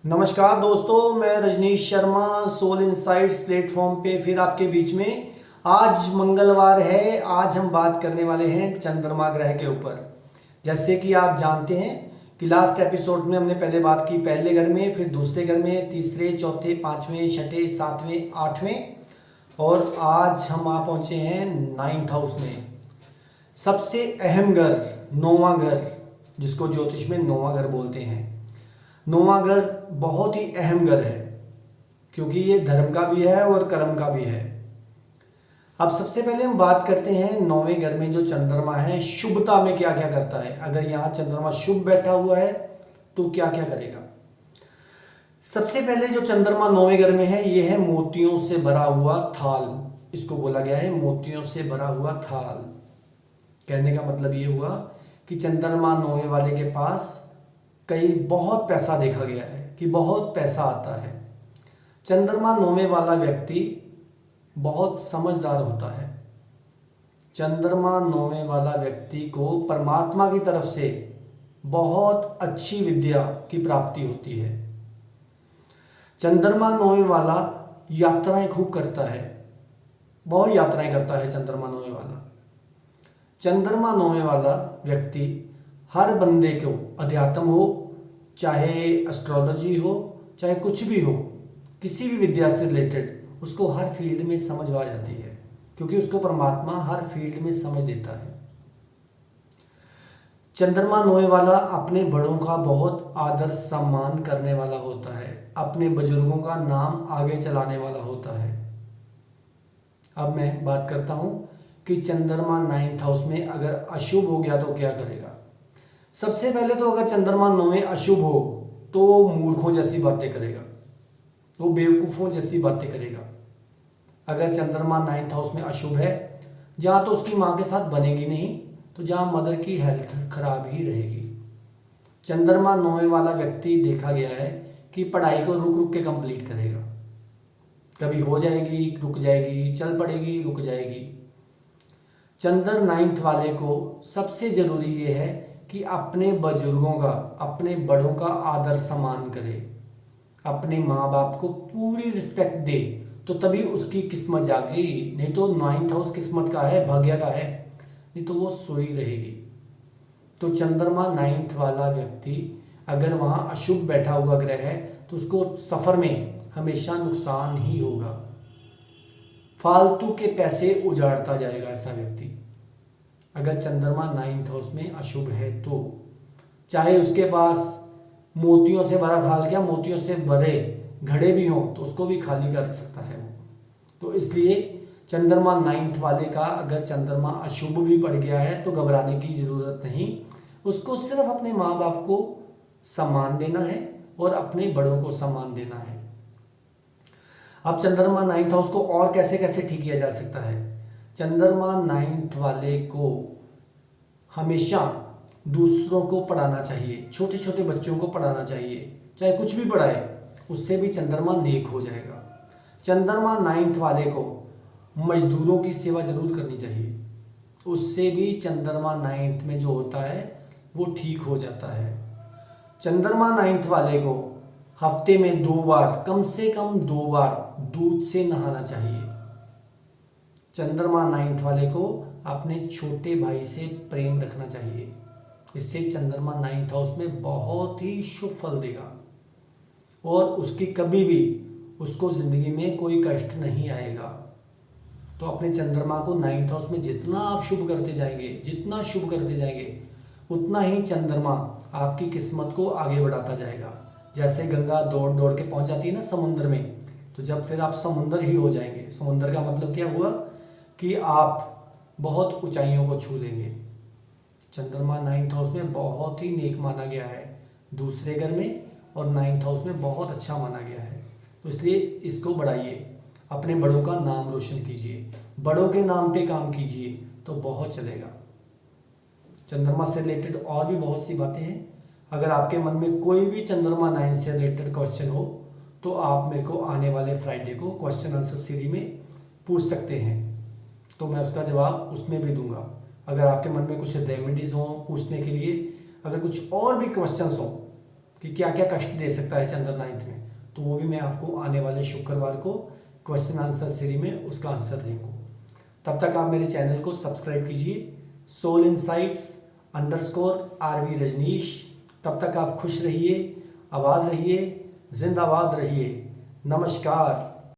नमस्कार दोस्तों, मैं Rajneesh Sharma Soul Insights platform पे फिर आपके बीच में। आज मंगलवार है। आज हम बात करने वाले हैं चंद्रमा ग्रह के ऊपर। जैसे कि आप जानते हैं कि लास्ट एपिसोड में हमने पहले बात की पहले घर में, फिर दूसरे घर में, तीसरे, चौथे, पांचवें, छठे, सातवें, आठवें, और आज हम आ पहुंचे हैं 9th हाउस में। सबसे अहम घर, नौवां घर, जिसको ज्योतिष में नौवां घर बोलते हैं। नौवां घर बहुत ही अहम घर है क्योंकि ये धर्म का भी है और कर्म का भी है। अब सबसे पहले हम बात करते हैं नौवें घर में जो चंद्रमा है शुभता में क्या क्या करता है। अगर यहाँ चंद्रमा शुभ बैठा हुआ है तो क्या क्या करेगा। सबसे पहले जो चंद्रमा नौवें घर में है ये है मोतियों से भरा हुआ थाल। इसको बोला गया है मोतियों से भरा हुआ थाल। कहने का मतलब ये हुआ कि चंद्रमा नौवें वाले के पास कई बहुत पैसा देखा गया है कि बहुत पैसा आता है। चंद्रमा नौवें वाला व्यक्ति बहुत समझदार होता है। चंद्रमा नौवें वाला व्यक्ति को परमात्मा की तरफ से बहुत अच्छी विद्या की प्राप्ति होती है। चंद्रमा नौवें वाला यात्राएं खूब करता है, बहुत यात्राएं करता है चंद्रमा नौवें वाला। चंद्रमा नौवें वाला व्यक्ति हर बंदे को, अध्यात्म हो चाहे एस्ट्रोलॉजी हो चाहे कुछ भी हो, किसी भी विद्या से रिलेटेड उसको हर फील्ड में समझ आ जाती है क्योंकि उसको परमात्मा हर फील्ड में समझ देता है। चंद्रमा नौवें वाला अपने बड़ों का बहुत आदर सम्मान करने वाला होता है, अपने बुजुर्गों का नाम आगे चलाने वाला होता है। अब मैं बात करता हूं कि चंद्रमा 9th हाउस में अगर अशुभ हो गया तो क्या करेगा। सबसे पहले तो अगर चंद्रमा नौवें अशुभ हो तो वो मूर्खों जैसी बातें करेगा, वो बेवकूफ़ों जैसी बातें करेगा। अगर चंद्रमा 9th हाउस में अशुभ है, जहाँ तो उसकी माँ के साथ बनेगी नहीं, तो जहाँ मदर की हेल्थ खराब ही रहेगी। चंद्रमा नौवें वाला व्यक्ति देखा गया है कि पढ़ाई को रुक रुक के कंप्लीट करेगा। कभी हो जाएगी, रुक जाएगी, चल पड़ेगी, रुक जाएगी। चंद्र 9th वाले को सबसे जरूरी ये है कि अपने बुजुर्गों का, अपने बड़ों का आदर सम्मान करे, अपने माँ बाप को पूरी रिस्पेक्ट दे, तो तभी उसकी किस्मत जागेगी। नहीं तो 9th हाउस किस्मत का है, भाग्य का है, नहीं तो वो सोई रहेगी। तो चंद्रमा 9th वाला व्यक्ति अगर वहाँ अशुभ बैठा हुआ ग्रह है तो उसको सफ़र में हमेशा नुकसान ही होगा। फालतू के पैसे उजाड़ता जाएगा ऐसा व्यक्ति अगर चंद्रमा 9th हाउस में अशुभ है तो। चाहे उसके पास मोतियों से भरा थाल, क्या मोतियों से भरे घड़े भी हों, तो उसको भी खाली कर सकता है वो। तो इसलिए चंद्रमा 9th वाले का अगर चंद्रमा अशुभ भी पड़ गया है तो घबराने की ज़रूरत नहीं। उसको सिर्फ अपने माँ बाप को सम्मान देना है और अपने बड़ों को सम्मान देना है। अब चंद्रमा 9th हाउस को और कैसे कैसे ठीक किया जा सकता है। चंद्रमा 9th वाले को हमेशा दूसरों को पढ़ाना चाहिए, छोटे छोटे बच्चों को पढ़ाना चाहिए, चाहे कुछ भी पढ़ाए, उससे भी चंद्रमा नेक हो जाएगा। चंद्रमा 9th वाले को मजदूरों की सेवा जरूर करनी चाहिए, उससे भी चंद्रमा 9th में जो होता है वो ठीक हो जाता है। चंद्रमा 9th वाले को हफ्ते में 2 बार, कम से कम 2 बार दूध से नहाना चाहिए। चंद्रमा 9th वाले को अपने छोटे भाई से प्रेम रखना चाहिए, इससे चंद्रमा 9th हाउस में बहुत ही शुभ फल देगा और उसकी कभी भी उसको ज़िंदगी में कोई कष्ट नहीं आएगा। तो अपने चंद्रमा को 9th हाउस में जितना आप शुभ करते जाएंगे, जितना शुभ करते जाएंगे, उतना ही चंद्रमा आपकी किस्मत को आगे बढ़ाता जाएगा। जैसे गंगा दौड़ दौड़ के पहुंच जाती है ना समुद्र में, तो जब फिर आप समुद्र ही हो जाएंगे। समुद्र का मतलब क्या हुआ कि आप बहुत ऊंचाइयों को छू लेंगे। चंद्रमा 9th हाउस में बहुत ही नेक माना गया है, दूसरे घर में और 9th हाउस में बहुत अच्छा माना गया है। तो इसलिए इसको बढ़ाइए, अपने बड़ों का नाम रोशन कीजिए, बड़ों के नाम पे काम कीजिए तो बहुत चलेगा। चंद्रमा से रिलेटेड और भी बहुत सी बातें हैं। अगर आपके मन में कोई भी चंद्रमा 9 से रिलेटेड क्वेश्चन हो तो आप मेरे को आने वाले फ्राइडे को क्वेश्चन आंसर सीरीज में पूछ सकते हैं, तो मैं उसका जवाब उसमें भी दूंगा। अगर आपके मन में कुछ रेमेडीज़ हों पूछने के लिए, अगर कुछ और भी क्वेश्चंस हों कि क्या क्या कष्ट दे सकता है चंद्र 9th में, तो वो भी मैं आपको आने वाले शुक्रवार को क्वेश्चन आंसर सीरीज में उसका आंसर दूंगा। तब तक आप मेरे चैनल को सब्सक्राइब कीजिए, सोल इनसाइट्स _RV रजनीश। तब तक आप खुश रहिए, आबाद रहिए, जिंदाबाद रहिए। नमस्कार।